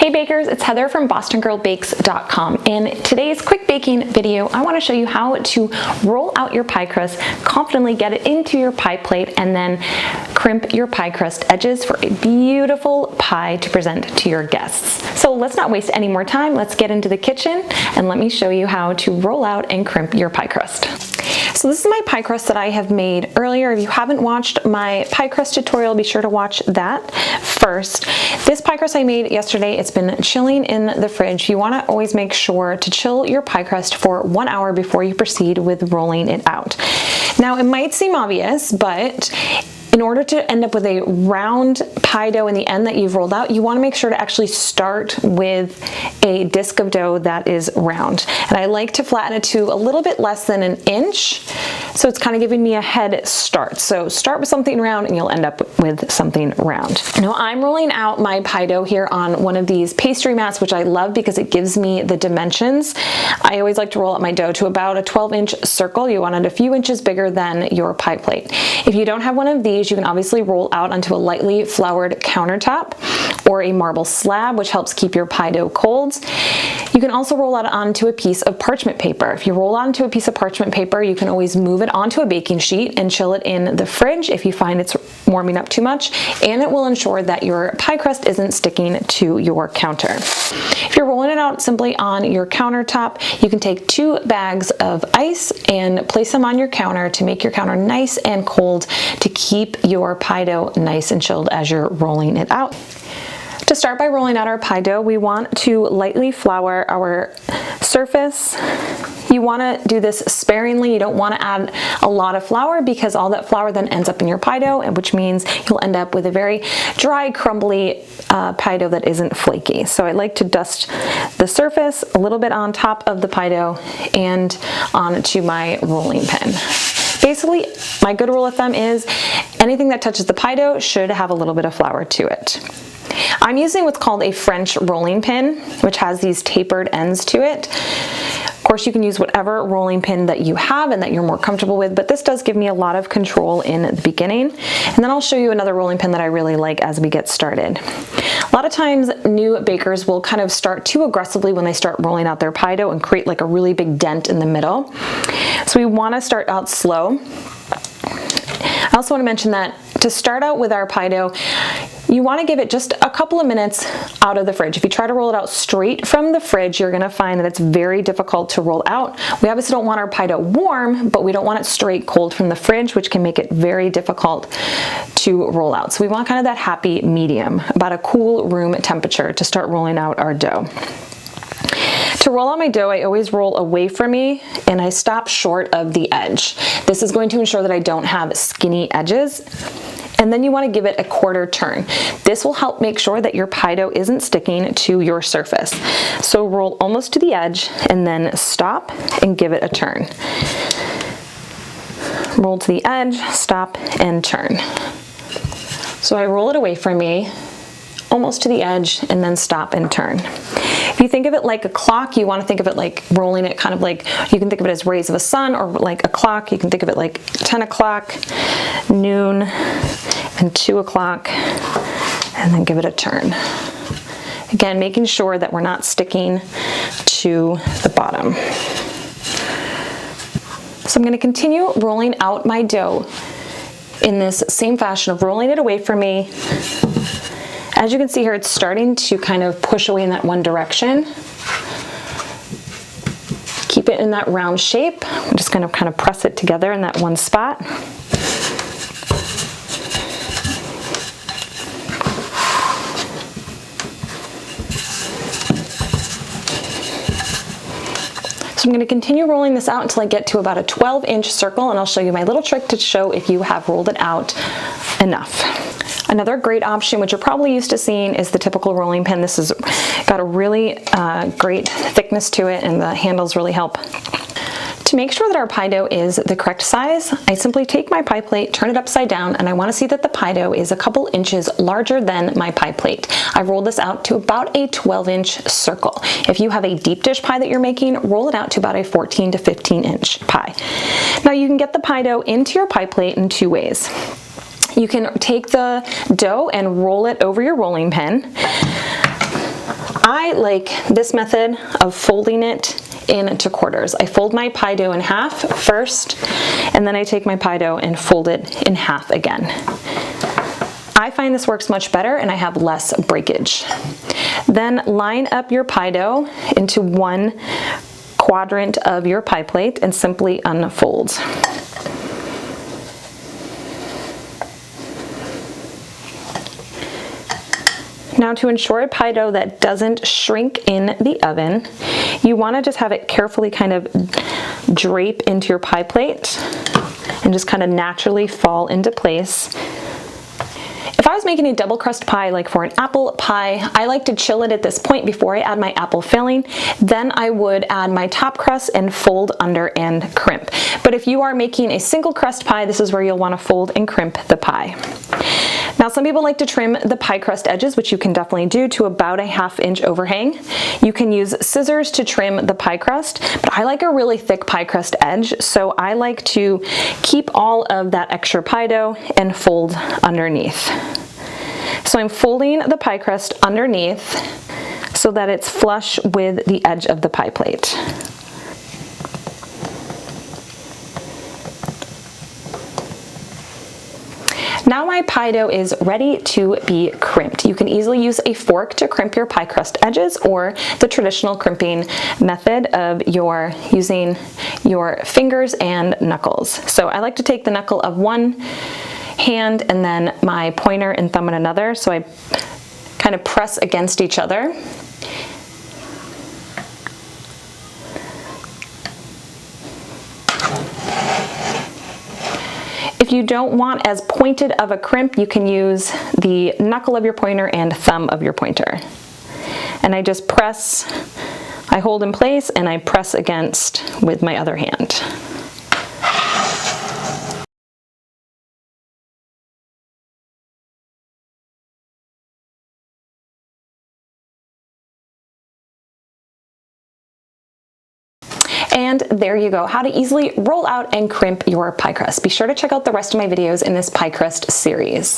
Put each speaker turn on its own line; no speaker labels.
Hey bakers, it's Heather from BostonGirlBakes.com. In today's quick baking video, I want to show you how to roll out your pie crust, confidently get it into your pie plate, and then crimp your pie crust edges for a beautiful pie to present to your guests. So let's not waste any more time. Let's get into the kitchen and let me show you how to roll out and crimp your pie crust. So this is my pie crust that I have made earlier. If you haven't watched my pie crust tutorial, be sure to watch that first. This pie crust I made yesterday, it's been chilling in the fridge. You want to always make sure to chill your pie crust for 1 hour before you proceed with rolling it out. Now, it might seem obvious, but in order to end up with a round pie dough in the end that you've rolled out, you want to make sure to actually start with a disc of dough that is round. And I like to flatten it to a little bit less than 1 inch, so it's kind of giving me a head start. So start with something round and you'll end up with something round. Now I'm rolling out my pie dough here on one of these pastry mats, which I love because it gives me the dimensions. I always like to roll out my dough to about a 12-inch circle. You want it a few inches bigger than your pie plate. If you don't have one of these, you can obviously roll out onto a lightly floured countertop or a marble slab, which helps keep your pie dough cold. You can also roll out onto a piece of parchment paper. If you roll onto a piece of parchment paper, you can always move it onto a baking sheet and chill it in the fridge if you find it's warming up too much, and it will ensure that your pie crust isn't sticking to your counter. If you're rolling it out simply on your countertop, you can take 2 bags of ice and place them on your counter to make your counter nice and cold to keep your pie dough nice and chilled as you're rolling it out. To start by rolling out our pie dough, we want to lightly flour our surface. You want to do this sparingly. You don't want to add a lot of flour because all that flour then ends up in your pie dough, which means you'll end up with a very dry, crumbly pie dough that isn't flaky. So I like to dust the surface a little bit on top of the pie dough and onto my rolling pin. Basically, my good rule of thumb is anything that touches the pie dough should have a little bit of flour to it. I'm using what's called a French rolling pin, which has these tapered ends to it. Of course, you can use whatever rolling pin that you have and that you're more comfortable with, but this does give me a lot of control in the beginning. And then I'll show you another rolling pin that I really like as we get started. A lot of times, new bakers will kind of start too aggressively when they start rolling out their pie dough and create like a really big dent in the middle. So we want to start out slow. I also want to mention that to start out with our pie dough, you want to give it just a couple of minutes out of the fridge. If you try to roll it out straight from the fridge, you're going to find that it's very difficult to roll out. We obviously don't want our pie dough warm, but we don't want it straight cold from the fridge, which can make it very difficult to roll out. So we want kind of that happy medium, about a cool room temperature to start rolling out our dough. To roll out my dough, I always roll away from me and I stop short of the edge. This is going to ensure that I don't have skinny edges. And then you want to give it a 1/4 turn. This will help make sure that your pie dough isn't sticking to your surface. So roll almost to the edge and then stop and give it a turn. Roll to the edge, stop, and turn. So I roll it away from me, almost to the edge, and then stop and turn. If you think of it like a clock, you want to think of it like rolling it kind of like, you can think of it as rays of a sun, or like a clock. You can think of it like 10 o'clock, noon, and 2 o'clock, and then give it a turn. Again, making sure that we're not sticking to the bottom. So I'm going to continue rolling out my dough in this same fashion of rolling it away from me. As you can see here, it's starting to kind of push away in that one direction. Keep it in that round shape. I'm just going to kind of press it together in that one spot. So I'm going to continue rolling this out until I get to about a 12-inch circle, and I'll show you my little trick to show if you have rolled it out enough. Another great option, which you're probably used to seeing, is the typical rolling pin. This has got a really great thickness to it, and the handles really help. To make sure that our pie dough is the correct size, I simply take my pie plate, turn it upside down, and I want to see that the pie dough is a couple inches larger than my pie plate. I rolled this out to about a 12-inch circle. If you have a deep dish pie that you're making, roll it out to about a 14 to 15-inch pie. Now you can get the pie dough into your pie plate in 2 ways. You can take the dough and roll it over your rolling pin. I like this method of folding it into quarters. I fold my pie dough in half first, and then I take my pie dough and fold it in half again. I find this works much better and I have less breakage. Then line up your pie dough into one quadrant of your pie plate and simply unfold. Now, to ensure a pie dough that doesn't shrink in the oven, you want to just have it carefully kind of drape into your pie plate and just kind of naturally fall into place. If I was making a double crust pie, like for an apple pie, I like to chill it at this point before I add my apple filling. Then I would add my top crust and fold under and crimp. But if you are making a single crust pie, this is where you'll want to fold and crimp the pie. Now, some people like to trim the pie crust edges, which you can definitely do, to about a 1/2 inch overhang. You can use scissors to trim the pie crust, but I like a really thick pie crust edge, so I like to keep all of that extra pie dough and fold underneath. So I'm folding the pie crust underneath so that it's flush with the edge of the pie plate. Now my pie dough is ready to be crimped. You can easily use a fork to crimp your pie crust edges, or the traditional crimping method of using your fingers and knuckles. So I like to take the knuckle of one hand and then my pointer and thumb in another, so I kind of press against each other. If you don't want as pointed of a crimp, you can use the knuckle of your pointer and thumb of your pointer. And I just press, I hold in place and I press against with my other hand. And there you go, how to easily roll out and crimp your pie crust. Be sure to check out the rest of my videos in this pie crust series.